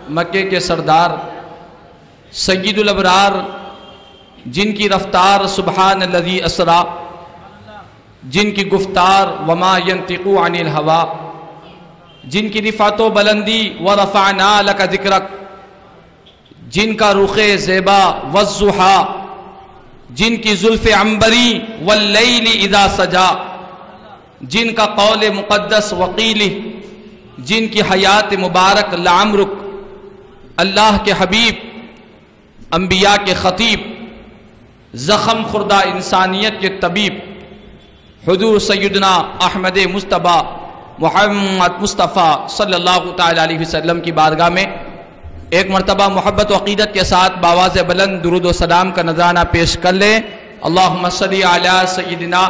مکے کے سردار سید الابرار جن کی رفتار سبحان الذی اسرا، جن کی گفتار وما ینطق عن الہوا، جن کی رفعت و بلندی ورفعنا لک ذکرک، جن کا رخ زیبا والضحیٰ، جن کی زلف عنبری واللیل اذا سجا، جن کا قول مقدس وقیل، جن کی حیات مبارک لعمرک، اللہ کے حبیب، انبیاء کے خطیب، زخم خوردہ انسانیت کے طبیب، حضور سیدنا احمد مصطفیٰ محمد مصطفیٰ صلی اللہ تعالی علیہ وسلم کی بارگاہ میں ایک مرتبہ محبت و عقیدت کے ساتھ بآواز بلند درود و سلام کا نذرانہ پیش کر لیں۔ اللہم صلی علی سیدنا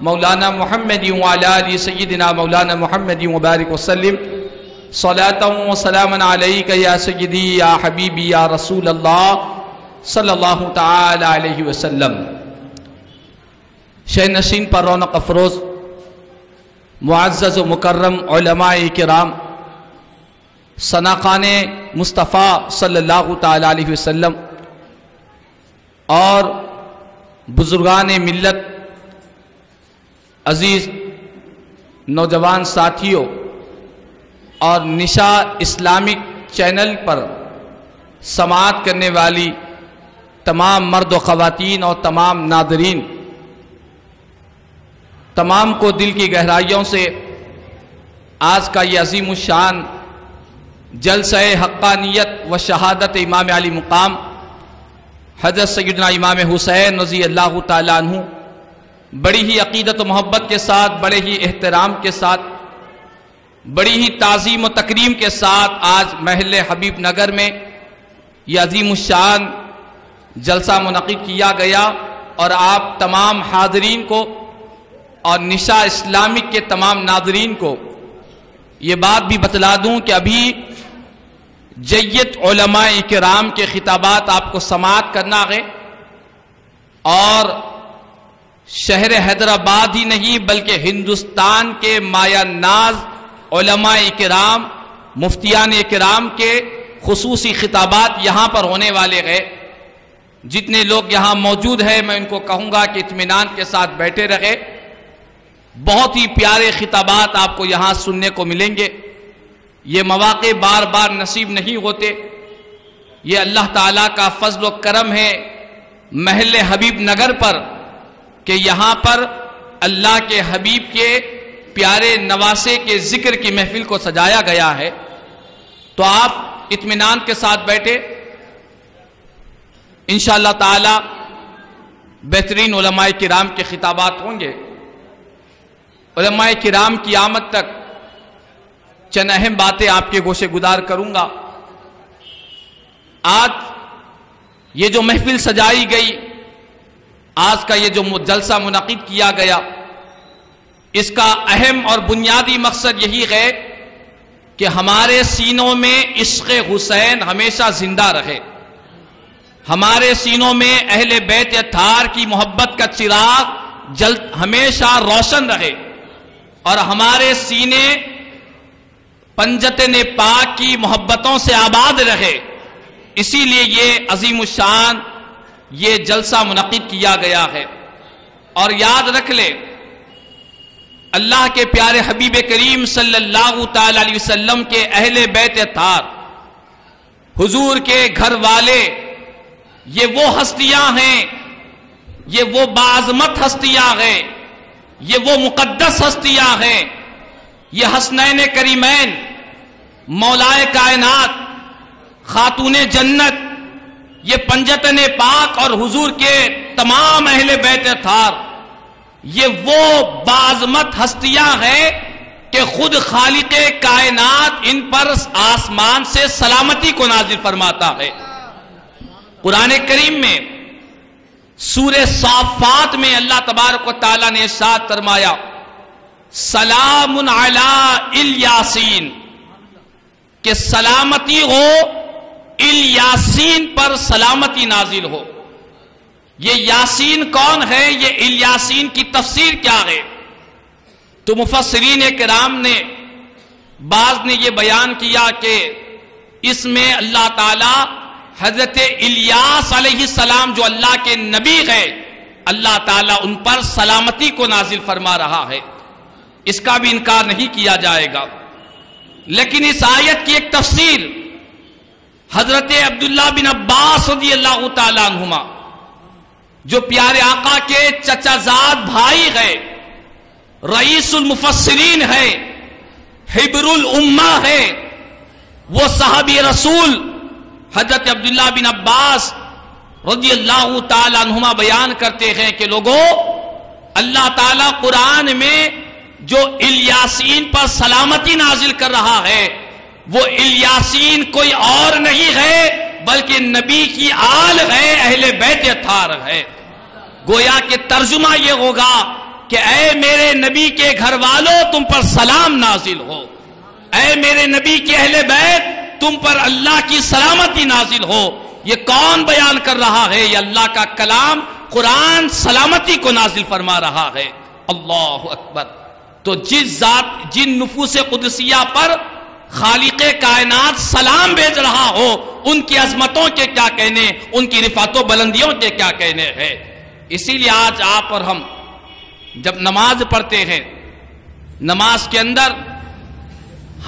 مولانا محمد وعلی آل سیدنا مولانا محمد وبارک وسلم، صلاۃ و سلاما علیک یا سیدی یا حبیبی یا رسول اللہ صلی اللہ تعالی علیہ وسلم۔ شہ نشین پر رونق افروز معزز و مکرم علماء کرام، ثناخان مصطفیٰ صلی اللہ تعالی علیہ وسلم اور بزرگان ملت، عزیز نوجوان ساتھیوں اور نشا اسلامک چینل پر سماعت کرنے والی تمام مرد و خواتین اور تمام ناظرین، تمام کو دل کی گہرائیوں سے آج کا یہ عظیم الشان جلسہ حقانیت و شہادت امام علی مقام حضرت سیدنا امام حسین رضی اللہ تعالیٰ عنہ بڑی ہی عقیدت و محبت کے ساتھ، بڑے ہی احترام کے ساتھ، بڑی ہی تعظیم و تکریم کے ساتھ آج محل حبیب نگر میں یہ عظیم الشان جلسہ منعقد کیا گیا، اور آپ تمام حاضرین کو اور نشا اسلامک کے تمام ناظرین کو یہ بات بھی بتلا دوں کہ ابھی جید علماء کرام کے خطابات آپ کو سماعت کرنا ہے، اور شہر حیدرآباد ہی نہیں بلکہ ہندوستان کے مایہ ناز علماء کرام، مفتیان کرام کے خصوصی خطابات یہاں پر ہونے والے ہیں۔ جتنے لوگ یہاں موجود ہیں میں ان کو کہوں گا کہ اطمینان کے ساتھ بیٹھے رہے، بہت ہی پیارے خطابات آپ کو یہاں سننے کو ملیں گے۔ یہ مواقع بار بار نصیب نہیں ہوتے، یہ اللہ تعالیٰ کا فضل و کرم ہے محل حبیب نگر پر کہ یہاں پر اللہ کے حبیب کے پیارے نواسے کے ذکر کی محفل کو سجایا گیا ہے۔ تو آپ اطمینان کے ساتھ بیٹھے، انشاءاللہ تعالی بہترین علماء کرام کے خطابات ہوں گے۔ علماء کرام کی آمد تک چند اہم باتیں آپ کے گوشے گزار کروں گا۔ آج یہ جو محفل سجائی گئی، آج کا یہ جو جلسہ منعقد کیا گیا، اس کا اہم اور بنیادی مقصد یہی ہے کہ ہمارے سینوں میں عشق حسین ہمیشہ زندہ رہے، ہمارے سینوں میں اہل بیت اطہار کی محبت کا چراغ ہمیشہ روشن رہے، اور ہمارے سینے پنجتن پاک کی محبتوں سے آباد رہے۔ اسی لیے یہ عظیم الشان یہ جلسہ منعقد کیا گیا ہے۔ اور یاد رکھ لے، اللہ کے پیارے حبیب کریم صلی اللہ تعالی علیہ وسلم کے اہل بیت اطہار، حضور کے گھر والے، یہ وہ ہستیاں ہیں، یہ وہ باعظمت ہستیاں ہیں، یہ وہ مقدس ہستیاں ہیں، یہ حسنین کریمین، مولائے کائنات، خاتون جنت، یہ پنجتن پاک اور حضور کے تمام اہل بیت اطہار، یہ وہ باعظمت ہستیاں ہیں کہ خود خالق کائنات ان پر آسمان سے سلامتی کو نازل فرماتا ہے۔ قرآن کریم میں سورہ صافات میں اللہ تبارک و تعالیٰ نے ارشاد فرمایا، سلام علی الیاسین، کہ سلامتی ہو الیاسین پر، سلامتی نازل ہو۔ یہ یاسین کون ہے؟ یہ الیاسین کی تفسیر کیا ہے؟ تو مفسرین کرام نے بعض نے یہ بیان کیا کہ اس میں اللہ تعالی حضرت الیاس علیہ السلام جو اللہ کے نبی ہے، اللہ تعالیٰ ان پر سلامتی کو نازل فرما رہا ہے، اس کا بھی انکار نہیں کیا جائے گا۔ لیکن اس آیت کی ایک تفسیر حضرت عبداللہ بن عباس رضی اللہ تعالیٰ عنہما، جو پیارے آقا کے چچا زاد بھائی ہے، رئیس المفسرین ہے، حبر الامہ ہے، وہ صحابی رسول حضرت عبداللہ بن عباس رضی اللہ تعالیٰ عنہما بیان کرتے ہیں کہ لوگوں، اللہ تعالیٰ قرآن میں جو الیاسین پر سلامتی نازل کر رہا ہے، وہ الیاسین کوئی اور نہیں ہے بلکہ نبی کی آل ہے، اہل بیت اطہار ہے۔ گویا کہ ترجمہ یہ ہوگا کہ اے میرے نبی کے گھر والوں، تم پر سلام نازل ہو، اے میرے نبی کے اہل بیت، تم پر اللہ کی سلامتی نازل ہو۔ یہ کون بیان کر رہا ہے؟ یہ اللہ کا کلام قرآن سلامتی کو نازل فرما رہا ہے۔ اللہ اکبر۔ تو جن نفوس قدسیہ پر خالق کائنات سلام بھیج رہا ہو، ان کی عظمتوں کے کیا کہنے، ان کی رفعت و بلندیوں کے کیا کہنے ہیں۔ اسی لیے آج آپ اور ہم جب نماز پڑھتے ہیں، نماز کے اندر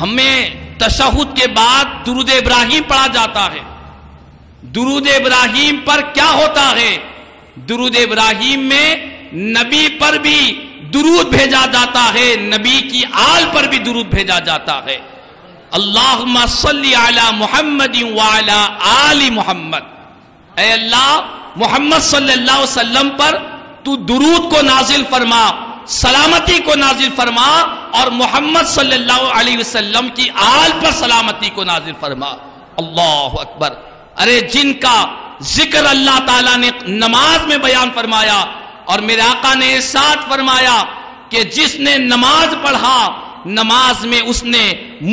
ہمیں تشہد کے بعد درود ابراہیم پڑھا جاتا ہے۔ درود ابراہیم پر کیا ہوتا ہے؟ درود ابراہیم میں نبی پر بھی درود بھیجا جاتا ہے، نبی کی آل پر بھی درود بھیجا جاتا ہے۔ اللہم صلی علی محمد وعلی آل محمد، اے اللہ محمد صلی اللہ علیہ وسلم پر تو درود کو نازل فرما، سلامتی کو نازل فرما، اور محمد صلی اللہ علیہ وسلم کی آل پر سلامتی کو نازل فرما۔ اللہ اکبر۔ ارے جن کا ذکر اللہ تعالیٰ نے نماز میں بیان فرمایا، اور میرے آقا نے ارشاد فرمایا کہ جس نے نماز پڑھا، نماز میں اس نے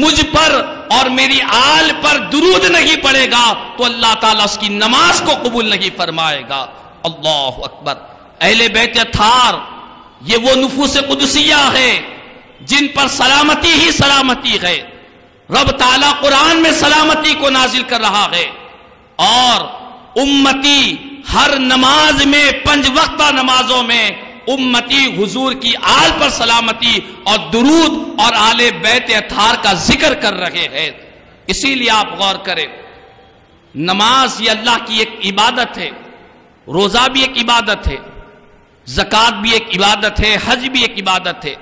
مجھ پر اور میری آل پر درود نہیں پڑھے گا تو اللہ تعالیٰ اس کی نماز کو قبول نہیں فرمائے گا۔ اللہ اکبر۔ اہل بیت اطہار یہ وہ نفوس قدسیہ ہے جن پر سلامتی ہی سلامتی ہے۔ رب تعالیٰ قرآن میں سلامتی کو نازل کر رہا ہے، اور امتی ہر نماز میں، 5 وقتہ نمازوں میں امتی حضور کی آل پر سلامتی اور درود اور آل بیت اطہار کا ذکر کر رہے ہیں۔ اسی لیے آپ غور کریں، نماز یہ اللہ کی ایک عبادت ہے، روزہ بھی ایک عبادت ہے، زکوٰۃ بھی ایک عبادت ہے، حج بھی ایک عبادت ہے،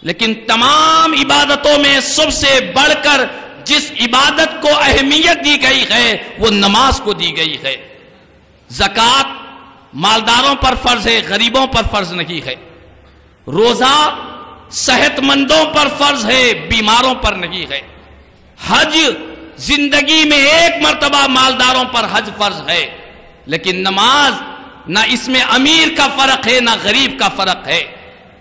لیکن تمام عبادتوں میں سب سے بڑھ کر جس عبادت کو اہمیت دی گئی ہے وہ نماز کو دی گئی ہے۔ زکوٰۃ مالداروں پر فرض ہے، غریبوں پر فرض نہیں ہے۔ روزہ صحت مندوں پر فرض ہے، بیماروں پر نہیں ہے۔ حج زندگی میں ایک مرتبہ مالداروں پر حج فرض ہے، لیکن نماز نہ اس میں امیر کا فرق ہے نہ غریب کا فرق ہے،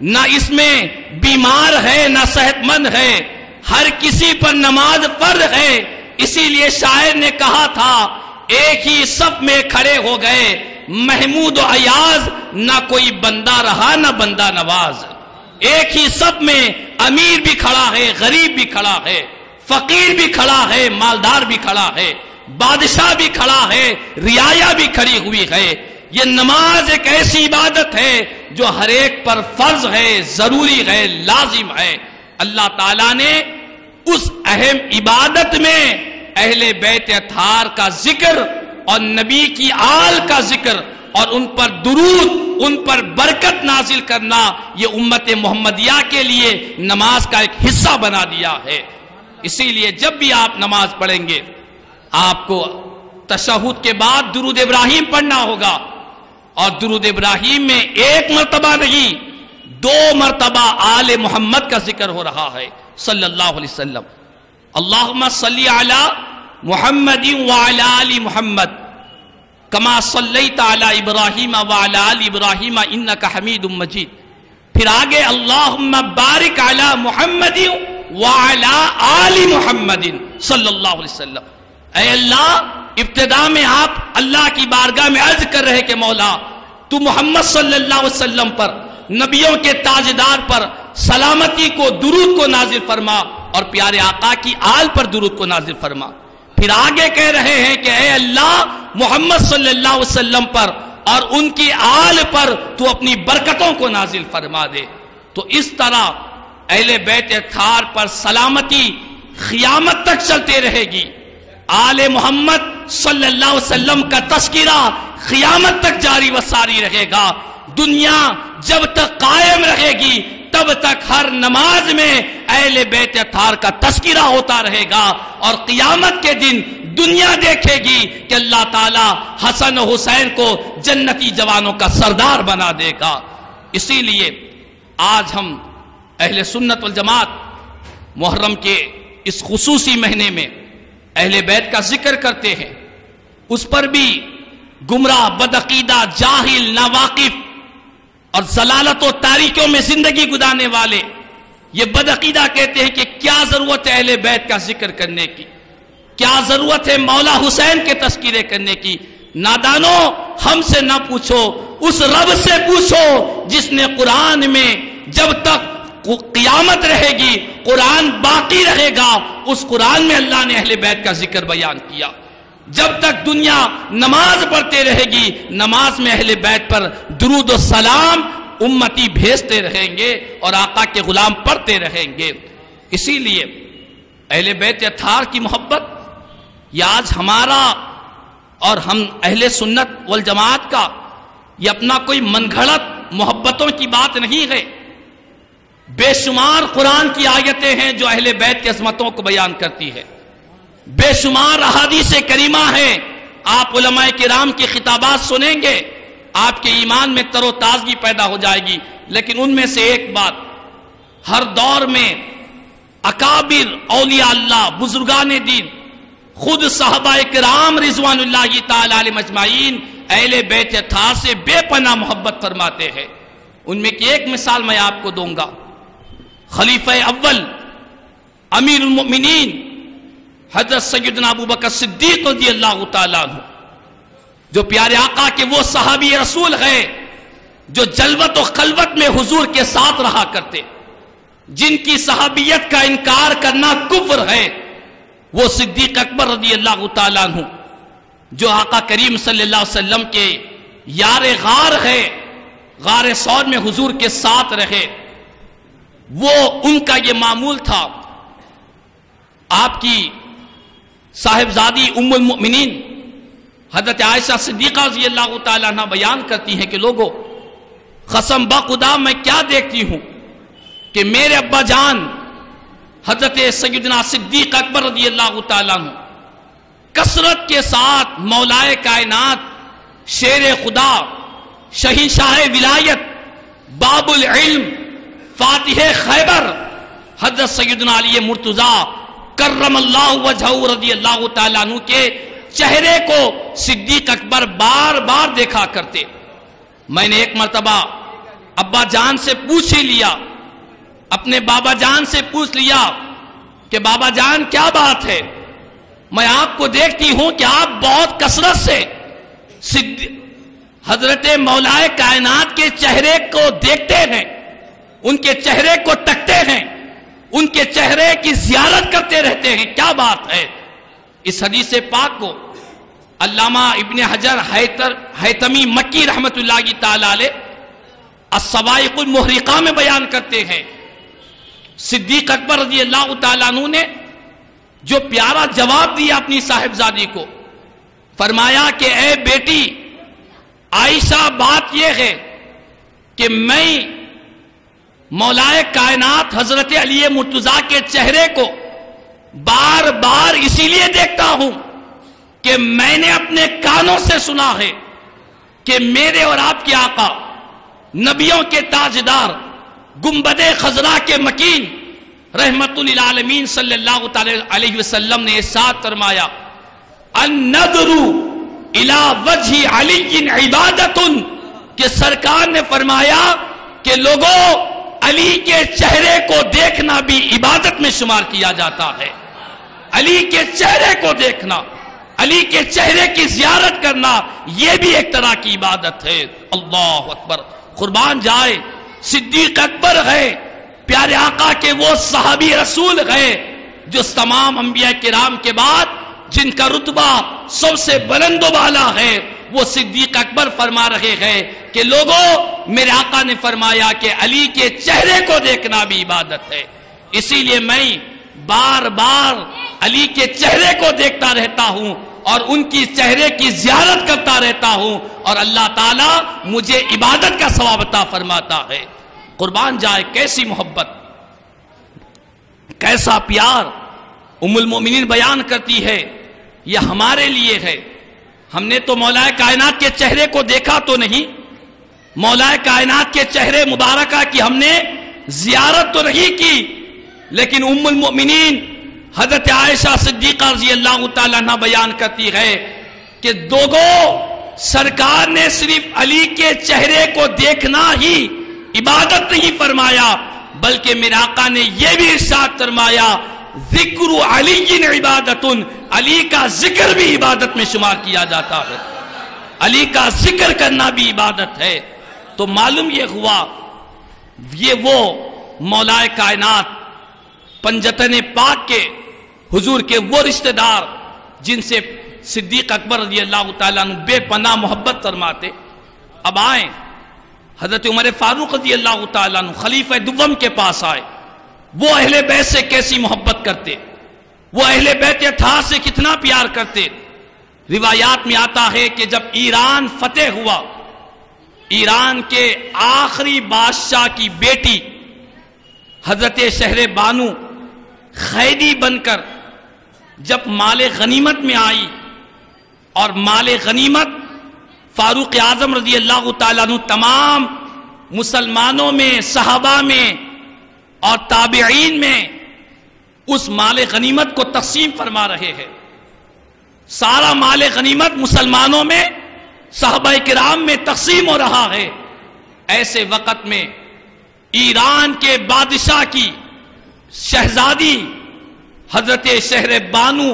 نہ اس میں بیمار ہے نہ صحت مند ہے، ہر کسی پر نماز فرض ہے۔ اسی لیے شاعر نے کہا تھا، ایک ہی صف میں کھڑے ہو گئے محمود و ایاز، نہ کوئی بندہ رہا نہ بندہ نواز۔ ایک ہی صف میں امیر بھی کھڑا ہے، غریب بھی کھڑا ہے، فقیر بھی کھڑا ہے، مالدار بھی کھڑا ہے، بادشاہ بھی کھڑا ہے، رعایا بھی کھڑی ہوئی ہے۔ یہ نماز ایک ایسی عبادت ہے جو ہر ایک پر فرض ہے، ضروری ہے، لازم ہے۔ اللہ تعالیٰ نے اس اہم عبادت میں اہل بیت اطہار کا ذکر اور نبی کی آل کا ذکر اور ان پر درود، ان پر برکت نازل کرنا، یہ امت محمدیہ کے لیے نماز کا ایک حصہ بنا دیا ہے۔ اسی لیے جب بھی آپ نماز پڑھیں گے، آپ کو تشہد کے بعد درود ابراہیم پڑھنا ہوگا، اور درود ابراہیم میں ایک مرتبہ نہیں 2 مرتبہ آل محمد کا ذکر ہو رہا ہے صلی اللہ علیہ وسلم۔ اللہم صلی علی محمد وعلی آل محمد کما صلیت علی ابراہیم وعلی آل ابراہیم انک حمید مجید۔ پھر آگے اللہم بارک علی محمد وعلی آل محمد صلی اللہ علیہ وسلم۔ اے اللہ، ابتدا میں آپ اللہ کی بارگاہ میں عرض کر رہے کہ مولا تو محمد صلی اللہ علیہ وسلم پر، نبیوں کے تاجدار پر سلامتی کو، درود کو نازل فرما، اور پیارے آقا کی آل پر درود کو نازل فرما۔ پھر آگے کہہ رہے ہیں کہ اے اللہ محمد صلی اللہ علیہ وسلم پر اور ان کی آل پر تو اپنی برکتوں کو نازل فرما دے۔ تو اس طرح اہل بیت اطہار پر سلامتی قیامت تک چلتے رہے گی۔ آل محمد صلی اللہ علیہ وسلم کا تذکرہ قیامت تک جاری و ساری رہے گا۔ دنیا جب تک قائم رہے گی تب تک ہر نماز میں اہل بیت اطہار کا تذکرہ ہوتا رہے گا، اور قیامت کے دن دنیا دیکھے گی کہ اللہ تعالی حسن و حسین کو جنتی جوانوں کا سردار بنا دے گا۔ اسی لیے آج ہم اہل سنت والجماعت محرم کے اس خصوصی مہینے میں اہل بیت کا ذکر کرتے ہیں، اس پر بھی گمراہ، بدعقیدہ، جاہل، ناواقف اور ضلالت و تاریکیوں میں زندگی گزارنے والے یہ بدعقیدہ کہتے ہیں کہ کیا ضرورت ہے اہل بیت کا ذکر کرنے کی، کیا ضرورت ہے مولا حسین کے تذکرے کرنے کی۔ نادانوں، ہم سے نہ پوچھو، اس رب سے پوچھو جس نے قرآن میں جب تک قیامت رہے گی، قرآن باقی رہے گا، اس قرآن میں اللہ نے اہل بیت کا ذکر بیان کیا۔ جب تک دنیا نماز پڑھتے رہے گی، نماز میں اہل بیت پر درود و سلام امتی بھیجتے رہیں گے اور آقا کے غلام پڑھتے رہیں گے۔ اسی لیے اہل بیت اطہار کی محبت یہ آج ہمارا اور ہم اہل سنت والجماعت کا یہ اپنا کوئی من گھڑت محبتوں کی بات نہیں ہے۔ بے شمار قرآن کی آیتیں ہیں جو اہل بیت کی عظمتوں کو بیان کرتی ہے، بے شمار احادیث کریمہ ہیں۔ آپ علماء کرام کی خطابات سنیں گے، آپ کے ایمان میں تر و تازگی پیدا ہو جائے گی۔ لیکن ان میں سے ایک بات، ہر دور میں اکابر اولیاء اللہ، بزرگان دین، خود صحابہ کرام رضوان اللہ تعالی علیہم اجمعین اہل بیت اطہار سے بے پناہ محبت فرماتے ہیں۔ ان میں کی ایک مثال میں آپ کو دوں گا۔ خلیفہ اول امیر المؤمنین حضرت سیدنا ابوبکر صدیق رضی اللہ تعالیٰ عنہ، جو پیارے آقا کے وہ صحابی رسول ہیں جو جلوت و خلوت میں حضور کے ساتھ رہا کرتے، جن کی صحابیت کا انکار کرنا کفر ہے، وہ صدیق اکبر رضی اللہ تعالیٰ عنہ جو آقا کریم صلی اللہ علیہ وسلم کے یار غار ہے، غار ثور میں حضور کے ساتھ رہے، وہ ان کا یہ معمول تھا۔ آپ کی صاحبزادی ام المؤمنین حضرت عائشہ صدیقہ رضی اللہ تعالیٰ عنہ بیان کرتی ہیں کہ لوگوں، قسم بخدا میں کیا دیکھتی ہوں کہ میرے ابا جان حضرت سیدنا صدیق اکبر رضی اللہ تعالیٰ عنہ کثرت کے ساتھ مولائے کائنات، شیر خدا، شہنشاہ ولایت، باب العلم، فاتح خیبر حضرت سیدنا علی مرتضیٰ کرم اللہ وجہہ رضی اللہ تعالیٰ عنہ کے چہرے کو صدیق اکبر بار بار دیکھا کرتے۔ میں نے ایک مرتبہ ابا جان سے پوچھ ہی لیا، اپنے بابا جان سے پوچھ لیا کہ بابا جان کیا بات ہے، میں آپ کو دیکھتی ہوں کہ آپ بہت کثرت سے حضرت مولائے کائنات کے چہرے کو دیکھتے ہیں، ان کے چہرے کو تکتے ہیں، ان کے چہرے کی زیارت کرتے رہتے ہیں، کیا بات ہے؟ اس حدیث پاک کو علامہ ابن حجر حیتمی مکی رحمت اللہ تعالی علیہ الصواعق المحرقہ میں بیان کرتے ہیں، صدیق اکبر رضی اللہ تعالیٰ عنہ نے جو پیارا جواب دیا اپنی صاحبزادی کو، فرمایا کہ اے بیٹی عائشہ، بات یہ ہے کہ میں مولائے کائنات حضرت علی مرتضیٰ کے چہرے کو بار بار اسی لیے دیکھتا ہوں کہ میں نے اپنے کانوں سے سنا ہے کہ میرے اور آپ کے آقا، نبیوں کے تاجدار، گنبد خضرا کے مکین، رحمت للعالمین صلی اللہ علیہ وسلم نے ارشاد فرمایا، النظر الی وجہ علی عبادت، کہ سرکار نے فرمایا کہ لوگوں، علی کے چہرے کو دیکھنا بھی عبادت میں شمار کیا جاتا ہے۔ علی کے چہرے کو دیکھنا، علی کے چہرے کی زیارت کرنا، یہ بھی ایک طرح کی عبادت ہے۔ اللہ اکبر، قربان جائے، صدیق اکبر ہے، پیارے آقا کے وہ صحابی رسول ہے جو تمام انبیاء کرام کے بعد جن کا رتبہ سب سے بلند و بالا ہے، وہ صدیق اکبر فرما رہے ہیں کہ لوگوں، میرے آقا نے فرمایا کہ علی کے چہرے کو دیکھنا بھی عبادت ہے، اسی لیے میں بار بار علی کے چہرے کو دیکھتا رہتا ہوں اور ان کی چہرے کی زیارت کرتا رہتا ہوں، اور اللہ تعالیٰ مجھے عبادت کا ثواب عطا فرماتا ہے۔ قربان جائے، کیسی محبت، کیسا پیار ام المومنین بیان کرتی ہے، یہ ہمارے لیے ہے۔ ہم نے تو مولا کائنات کے چہرے کو دیکھا تو نہیں، مولا کائنات کے چہرے مبارکہ کی ہم نے زیارت تو نہیں کی، لیکن ام المؤمنین حضرت عائشہ صدیقہ رضی اللہ تعالیٰ عنہ بیان کرتی ہے کہ سرکار نے صرف علی کے چہرے کو دیکھنا ہی عبادت نہیں فرمایا، بلکہ میرے آقا نے یہ بھی ارشاد فرمایا، ذکر علی عبادت، علی کا ذکر بھی عبادت میں شمار کیا جاتا ہے، علی کا ذکر کرنا بھی عبادت ہے۔ تو معلوم یہ ہوا، یہ وہ مولا کائنات پنجتن پاک کے حضور کے وہ رشتہ دار جن سے صدیق اکبر رضی اللہ تعالیٰ عنہ بے پناہ محبت فرماتے۔ اب آئیں، حضرت عمر فاروق رضی اللہ تعالیٰ عنہ خلیفہ دوم کے پاس آئے، وہ اہل بیت سے کیسی محبت کرتے، وہ اہل بیت اطہار سے کتنا پیار کرتے۔ روایات میں آتا ہے کہ جب ایران فتح ہوا، ایران کے آخری بادشاہ کی بیٹی حضرت شہر بانو قیدی بن کر جب مال غنیمت میں آئی، اور مال غنیمت فاروق اعظم رضی اللہ تعالیٰ عنہ تمام مسلمانوں میں، صحابہ میں اور تابعین میں اس مال غنیمت کو تقسیم فرما رہے ہیں۔ سارا مال غنیمت مسلمانوں میں، صحابہ کرام میں تقسیم ہو رہا ہے۔ ایسے وقت میں ایران کے بادشاہ کی شہزادی حضرت شہر بانو،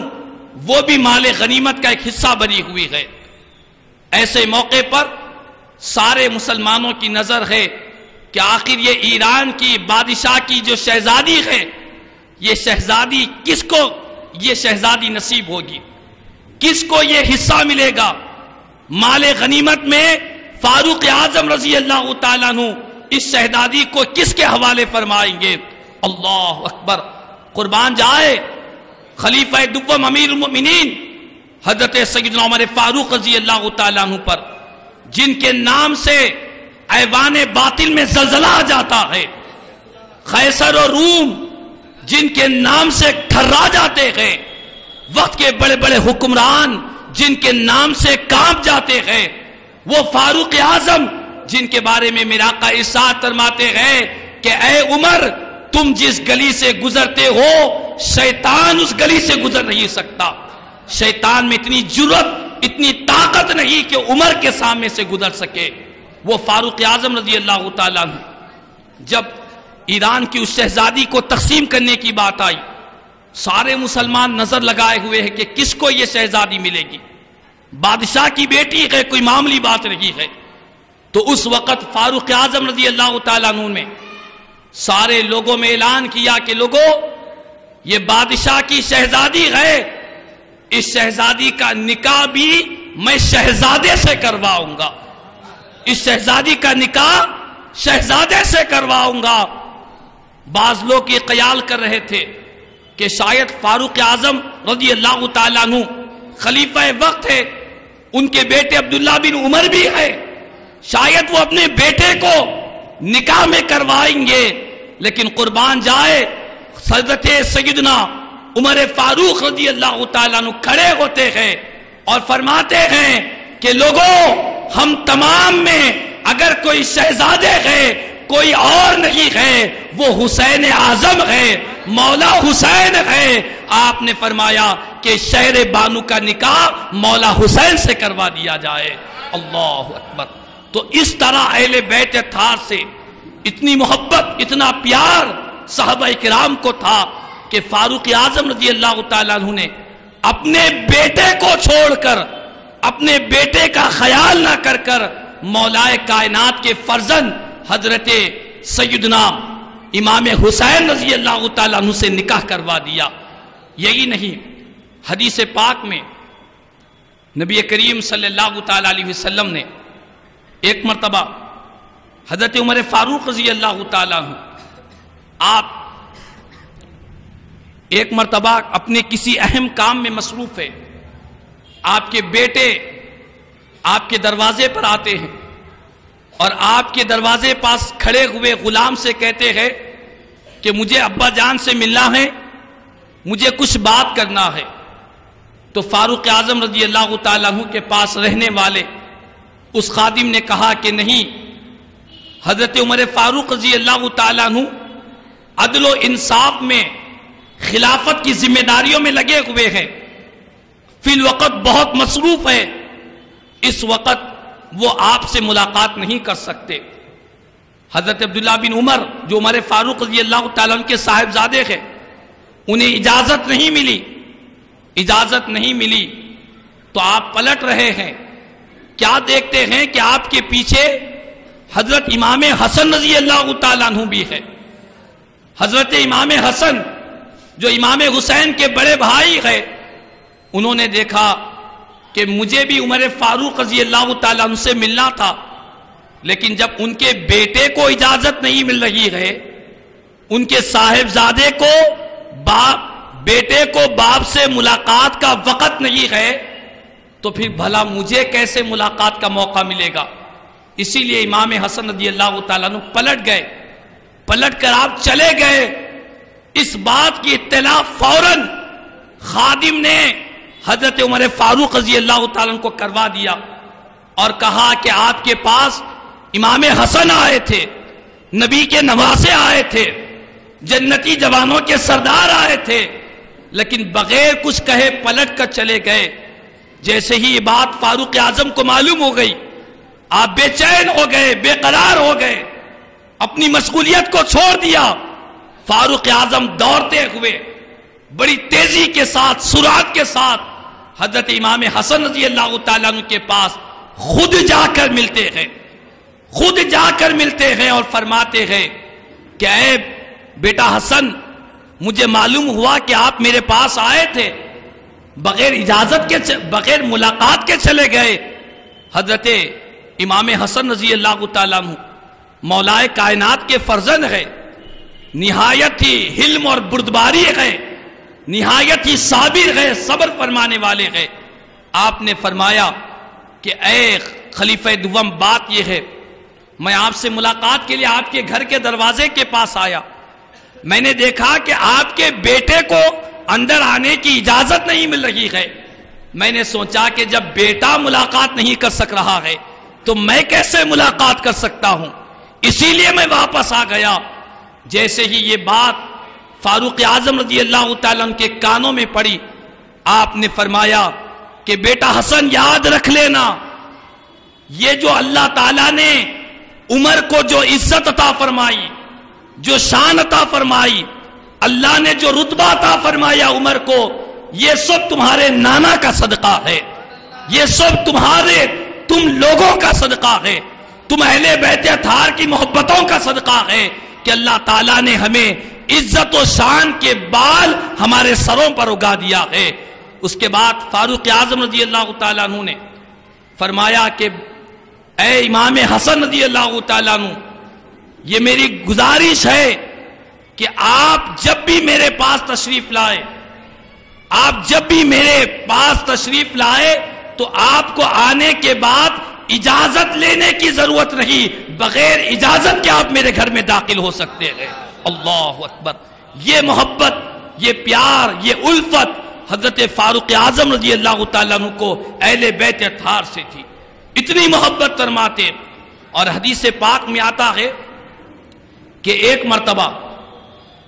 وہ بھی مال غنیمت کا ایک حصہ بنی ہوئی ہے۔ ایسے موقع پر سارے مسلمانوں کی نظر ہے کہ آخر یہ ایران کی بادشاہ کی جو شہزادی ہے، یہ شہزادی کس کو یہ شہزادی نصیب ہوگی، کس کو یہ حصہ ملے گا مال غنیمت میں۔ فاروق اعظم رضی اللہ تعالیٰ عنہ اس شہزادی کو کس کے حوالے فرمائیں گے؟ اللہ اکبر، قربان جائے خلیفہ دوم امیر المؤمنین حضرت سیدنا عمر فاروق رضی اللہ تعالیٰ عنہ پر، جن کے نام سے ایوان باطل میں زلزلہ آ جاتا ہے، قیصر و روم جن کے نام سے تھرا جاتے ہیں، وقت کے بڑے بڑے حکمران جن کے نام سے کانپ جاتے ہیں، وہ فاروق اعظم جن کے بارے میں میرا آقا ارشاد فرماتے ہیں کہ اے عمر، تم جس گلی سے گزرتے ہو شیطان اس گلی سے گزر نہیں سکتا، شیطان میں اتنی جرأت، اتنی طاقت نہیں کہ عمر کے سامنے سے گزر سکے۔ وہ فاروق اعظم رضی اللہ تعالیٰ عنہ جب ایران کی اس شہزادی کو تقسیم کرنے کی بات آئی، سارے مسلمان نظر لگائے ہوئے ہیں کہ کس کو یہ شہزادی ملے گی، بادشاہ کی بیٹی ہے، کوئی معمولی بات نہیں ہے۔ تو اس وقت فاروق اعظم رضی اللہ تعالیٰ عنہ نے سارے لوگوں میں اعلان کیا کہ لوگوں، یہ بادشاہ کی شہزادی ہے، اس شہزادی کا نکاح بھی میں شہزادے سے کرواؤں گا، اس شہزادی کا نکاح شہزادے سے کرواؤں گا۔ بعض لوگ یہ خیال کر رہے تھے کہ شاید فاروق اعظم رضی اللہ تعالیٰ عنہ خلیفہ وقت ہے، ان کے بیٹے عبداللہ بن عمر بھی ہے، شاید وہ اپنے بیٹے کو نکاح میں کروائیں گے، لیکن قربان جائے حضرت سیدنا عمر فاروق رضی اللہ تعالیٰ عنہ کھڑے ہوتے ہیں اور فرماتے ہیں کہ لوگوں، ہم تمام میں اگر کوئی شہزادے ہے، کوئی اور نہیں ہے، وہ حسین اعظم ہے، مولا حسین ہے۔ آپ نے فرمایا کہ شہر بانو کا نکاح مولا حسین سے کروا دیا جائے۔ اللہ اکبر۔ تو اس طرح اہل بیت اطہار سے اتنی محبت، اتنا پیار صحابہ کرام کو تھا کہ فاروق اعظم رضی اللہ تعالیٰ عنہ نے اپنے بیٹے کو چھوڑ کر، اپنے بیٹے کا خیال نہ کر کر مولا کائنات کے فرزند حضرت سیدنا امام حسین رضی اللہ تعالیٰ عنہ سے نکاح کروا دیا۔ یہی نہیں، حدیث پاک میں نبی کریم صلی اللہ تعالی علیہ وسلم نے ایک مرتبہ حضرت عمر فاروق رضی اللہ تعالیٰ عنہ، آپ ایک مرتبہ اپنے کسی اہم کام میں مصروف ہے، آپ کے بیٹے آپ کے دروازے پر آتے ہیں اور آپ کے دروازے پاس کھڑے ہوئے غلام سے کہتے ہیں کہ مجھے ابا جان سے ملنا ہے، مجھے کچھ بات کرنا ہے۔ تو فاروق اعظم رضی اللہ تعالیٰ عنہ کے پاس رہنے والے اس خادم نے کہا کہ نہیں، حضرت عمر فاروق رضی اللہ تعالیٰ عنہ عدل و انصاف میں خلافت کی ذمہ داریوں میں لگے ہوئے ہیں، فی الوقت بہت مصروف ہے، اس وقت وہ آپ سے ملاقات نہیں کر سکتے۔ حضرت عبداللہ بن عمر جو عمر فاروق رضی اللہ تعالیٰ عنہ کے صاحبزادے ہیں، انہیں اجازت نہیں ملی تو آپ پلٹ رہے ہیں، کیا دیکھتے ہیں کہ آپ کے پیچھے حضرت امام حسن رضی اللہ تعالیٰ عنہ بھی ہے۔ حضرت امام حسن جو امام حسین کے بڑے بھائی ہیں، انہوں نے دیکھا کہ مجھے بھی عمر فاروق رضی اللہ تعالیٰ عنہ سے ملنا تھا، لیکن جب ان کے بیٹے کو اجازت نہیں مل رہی ہے، ان کے صاحبزادے کو بیٹے کو باپ سے ملاقات کا وقت نہیں ہے، تو پھر بھلا مجھے کیسے ملاقات کا موقع ملے گا؟ اسی لیے امام حسن رضی اللہ تعالیٰ عنہ پلٹ کر آپ چلے گئے۔ اس بات کی اطلاع فوراً خادم نے حضرت عمر فاروق رضی اللہ تعالیٰ عنہ کو کروا دیا اور کہا کہ آپ کے پاس امام حسن آئے تھے، نبی کے نواسے آئے تھے، جنتی جوانوں کے سردار آئے تھے، لیکن بغیر کچھ کہے پلٹ کر چلے گئے۔ جیسے ہی یہ بات فاروق اعظم کو معلوم ہو گئی، آپ بے چین ہو گئے، بے قرار ہو گئے، اپنی مشغولیت کو چھوڑ دیا۔ فاروق اعظم دوڑتے ہوئے بڑی تیزی کے ساتھ، سرعت کے ساتھ حضرت امام حسن رضی اللہ تعالیٰ عنہ کے پاس خود جا کر ملتے ہیں اور فرماتے ہیں کہ اے بیٹا حسن، مجھے معلوم ہوا کہ آپ میرے پاس آئے تھے، بغیر اجازت کے بغیر ملاقات کے چلے گئے۔ حضرت امام حسن رضی اللہ تعالیٰ عنہ مولائے کائنات کے فرزند ہے، نہایت ہی حلم اور بردباری ہے، نہایت ہی صابر ہے، صبر فرمانے والے ہے۔ آپ نے فرمایا کہ اے خلیفہ دوم، بات یہ ہے، میں آپ سے ملاقات کے لیے آپ کے گھر کے دروازے کے پاس آیا، میں نے دیکھا کہ آپ کے بیٹے کو اندر آنے کی اجازت نہیں مل رہی ہے۔ میں نے سوچا کہ جب بیٹا ملاقات نہیں کر سک رہا ہے تو میں کیسے ملاقات کر سکتا ہوں، اسی لیے میں واپس آ گیا۔ جیسے ہی یہ بات فاروق اعظم رضی اللہ تعالیٰ عنہ کے کانوں میں پڑی، آپ نے فرمایا کہ بیٹا حسن، یاد رکھ لینا، یہ جو اللہ تعالیٰ نے عمر کو جو عزت عطا فرمائی، جو شان عطا فرمائی، اللہ نے جو رتبہ عطا فرمایا عمر کو، یہ سب تمہارے نانا کا صدقہ ہے، یہ سب تم لوگوں کا صدقہ ہے، تم اہل بیت اطہار کی محبتوں کا صدقہ ہے کہ اللہ تعالیٰ نے ہمیں عزت و شان کے بال ہمارے سروں پر اگا دیا ہے۔ اس کے بعد فاروق اعظم رضی اللہ تعالیٰ عنہ نے فرمایا کہ اے امام حسن رضی اللہ تعالیٰ عنہ، یہ میری گزارش ہے کہ آپ جب بھی میرے پاس تشریف لائے تو آپ کو آنے کے بعد اجازت لینے کی ضرورت نہیں، بغیر اجازت کے آپ میرے گھر میں داخل ہو سکتے ہیں۔ اللہ اکبر! یہ محبت، یہ پیار، یہ الفت حضرت فاروق اعظم رضی اللہ تعالیٰ عنہ کو اہل بیت اطہار سے تھی، اتنی محبت فرماتے۔ اور حدیث پاک میں آتا ہے کہ ایک مرتبہ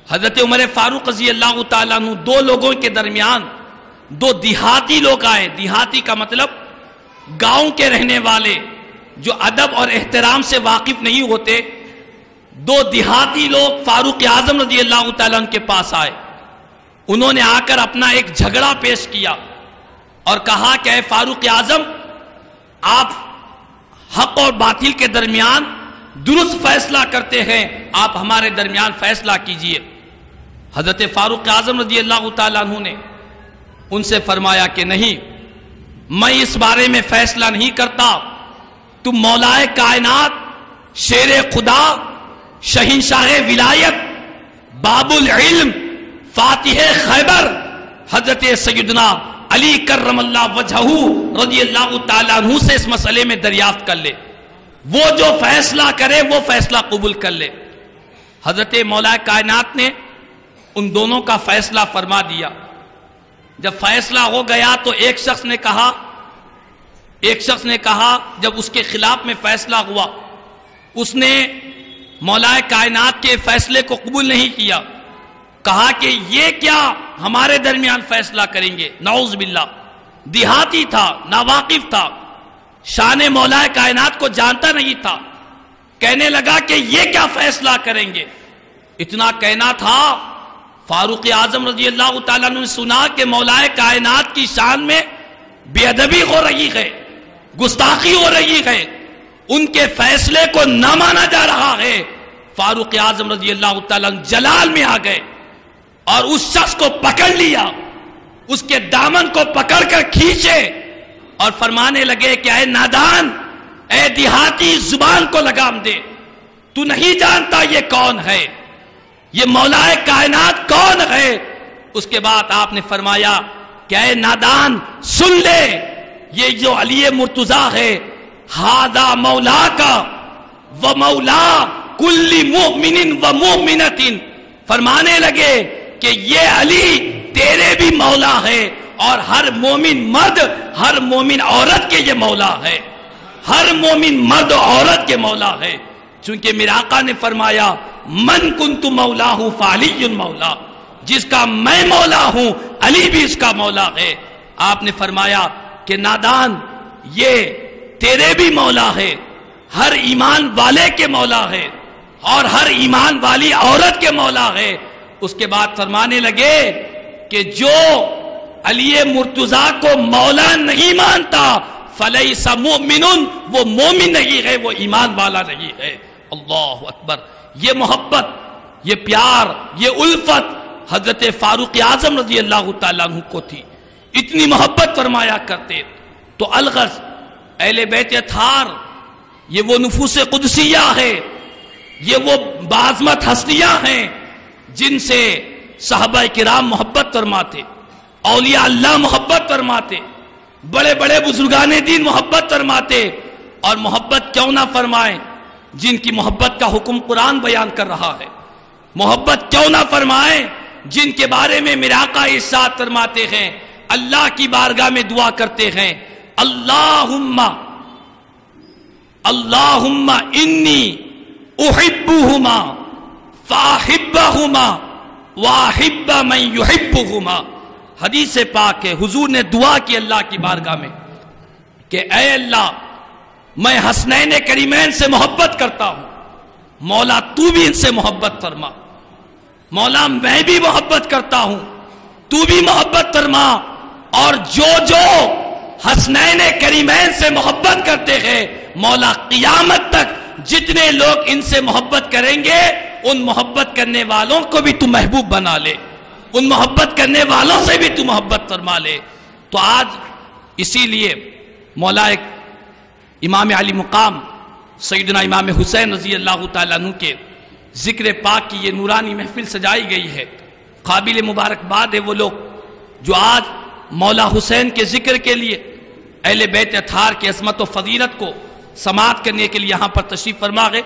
حضرت عمر فاروق رضی اللہ تعالیٰ عنہ دو لوگوں کے درمیان دو دیہاتی لوگ آئے۔ دیہاتی کا مطلب گاؤں کے رہنے والے جو ادب اور احترام سے واقف نہیں ہوتے۔ دو دیہاتی لوگ فاروق اعظم رضی اللہ تعالیٰ عنہ کے پاس آئے، انہوں نے آ کر اپنا ایک جھگڑا پیش کیا اور کہا کہ اے فاروق اعظم، آپ حق اور باطل کے درمیان درست فیصلہ کرتے ہیں، آپ ہمارے درمیان فیصلہ کیجئے۔ حضرت فاروق اعظم رضی اللہ تعالیٰ عنہ نے ان سے فرمایا کہ نہیں، میں اس بارے میں فیصلہ نہیں کرتا، تم مولائے کائنات، شیر خدا، شہنشاہ ولایت، باب العلم، فاتح خیبر حضرت سیدنا علی کرم اللہ وجہہ رضی اللہ تعالیٰ عنہ سے اس مسئلے میں دریافت کر لے، وہ جو فیصلہ کرے وہ فیصلہ قبول کر لے۔ حضرت مولا کائنات نے ان دونوں کا فیصلہ فرما دیا۔ جب فیصلہ ہو گیا تو ایک شخص نے کہا جب اس کے خلاف میں فیصلہ ہوا، اس نے مولا کائنات کے فیصلے کو قبول نہیں کیا، کہا کہ یہ کیا ہمارے درمیان فیصلہ کریں گے، نعوذ باللہ۔ دیہاتی تھا، ناواقف تھا، شان مولا کائنات کو جانتا نہیں تھا، کہنے لگا کہ یہ کیا فیصلہ کریں گے۔ اتنا کہنا تھا، فاروق اعظم رضی اللہ تعالیٰ نے سنا کہ مولا کائنات کی شان میں بے ادبی ہو رہی ہے، گستاخی ہو رہی ہے، ان کے فیصلے کو نہ مانا جا رہا ہے۔ فاروق اعظم رضی اللہ تعالیٰ جلال میں آ گئے اور اس شخص کو پکڑ لیا، اس کے دامن کو پکڑ کر کھینچے اور فرمانے لگے کہ اے نادان، اے دیہاتی، زبان کو لگام دے، تو نہیں جانتا یہ کون ہے، یہ مولا کائنات کون ہے۔ اس کے بعد آپ نے فرمایا کہ اے نادان سن لے، یہ جو علی مرتضیٰ ہے، ہذا مولا کا و مولا کل مؤمن و مؤمنۃ، فرمانے لگے کہ یہ علی تیرے بھی مولا ہے اور ہر مومن مرد، ہر مومن عورت کے یہ مولا ہے، ہر مومن مرد و عورت کے مولا ہے۔ چونکہ میرے آقا نے فرمایا من کنت مولاہ فعلی مولا، جس کا میں مولا ہوں علی بھی اس کا مولا ہے۔ آپ نے فرمایا کہ نادان، یہ تیرے بھی مولا ہے، ہر ایمان والے کے مولا ہے اور ہر ایمان والی عورت کے مولا ہے۔ اس کے بعد فرمانے لگے کہ جو علی مرتضیٰ کو مولا نہیں مانتا فلیس مؤمن، وہ مومن نہیں ہے، وہ ایمان والا نہیں ہے۔ اللہ اکبر۔ یہ محبت، یہ پیار، یہ الفت حضرت فاروق اعظم رضی اللہ تعالیٰ عنہ کو تھی، اتنی محبت فرمایا کرتے۔ تو الغرض اہل بیت اطہار یہ وہ نفوس قدسیہ ہے، یہ وہ بعظمت ہستیاں ہیں جن سے صحابہ کرام محبت فرماتے، اولیاء اللہ محبت فرماتے، بڑے بڑے بزرگان دین محبت فرماتے، اور محبت کیوں نہ فرمائیں جن کی محبت کا حکم قرآن بیان کر رہا ہے، محبت کیوں نہ فرمائیں جن کے بارے میں میرے آقا ارشاد فرماتے ہیں، اللہ کی بارگاہ میں دعا کرتے ہیں، اللہم انی احبہما فاحبہما واحب من یحبہما۔ حدیث پاک ہے، حضور نے دعا کی اللہ کی بارگاہ میں کہ اے اللہ، میں حسنین کریمین سے محبت کرتا ہوں، مولا تو بھی ان سے محبت فرما، مولا میں بھی محبت کرتا ہوں، تو بھی محبت فرما، اور جو جو حسنین کریمین سے محبت کرتے ہیں مولا قیامت تک جتنے لوگ ان سے محبت کریں گے ان محبت کرنے والوں کو بھی تو محبوب بنا لے، ان محبت کرنے والوں سے بھی تو محبت فرما لے۔ تو آج اسی لیے مولا امام علی مقام سیدنا امام حسین رضی اللہ تعالیٰ عنہ کے ذکر پاک کی یہ نورانی محفل سجائی گئی ہے۔ قابل مبارکباد ہے وہ لوگ جو آج مولا حسین کے ذکر کے لیے اہل بیت اطہار کی عظمت و فضیلت کو سماعت کرنے کے لیے یہاں پر تشریف فرما گئے۔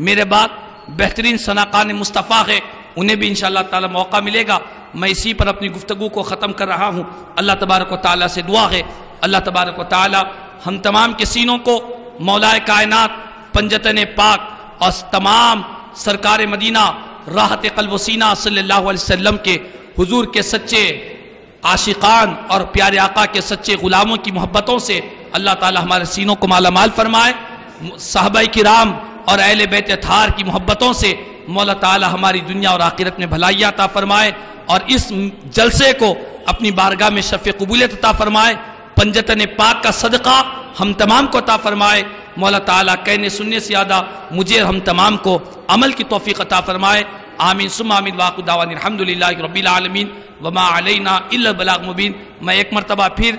میرے بعد بہترین ثناءان مصطفیٰ ہے، انہیں بھی انشاءاللہ تعالی موقع ملے گا۔ میں اسی پر اپنی گفتگو کو ختم کر رہا ہوں۔ اللہ تبارک و تعالیٰ سے دعا ہے اللہ تبارک و تعالیٰ ہم تمام کے سینوں کو مولا کائنات پنجتن پاک اور تمام سرکار مدینہ راحت قلب و سینہ صلی اللہ علیہ وسلم کے حضور کے سچے عاشقان اور پیارے آقا کے سچے غلاموں کی محبتوں سے اللہ تعالیٰ ہمارے سینوں کو مالا مال فرمائے۔ صحابہ کرام اور اہل بیت اطہار کی محبتوں سے مولا تعالیٰ ہماری دنیا اور آخرت میں بھلائی عطا فرمائے، اور اس جلسے کو اپنی بارگاہ میں شفع قبولیت عطا فرمائے۔ پنجتن پاک کا صدقہ ہم تمام کو عطا فرمائے۔ مولا تعالیٰ کہنے سننے سے زیادہ مجھے ہم تمام کو عمل کی توفیق عطا فرمائے۔ آمین ثم آمین، واخر دعوانا الحمدللہ رب العالمین۔ وما علینا الا البلاغ مبین۔ میں ایک مرتبہ پھر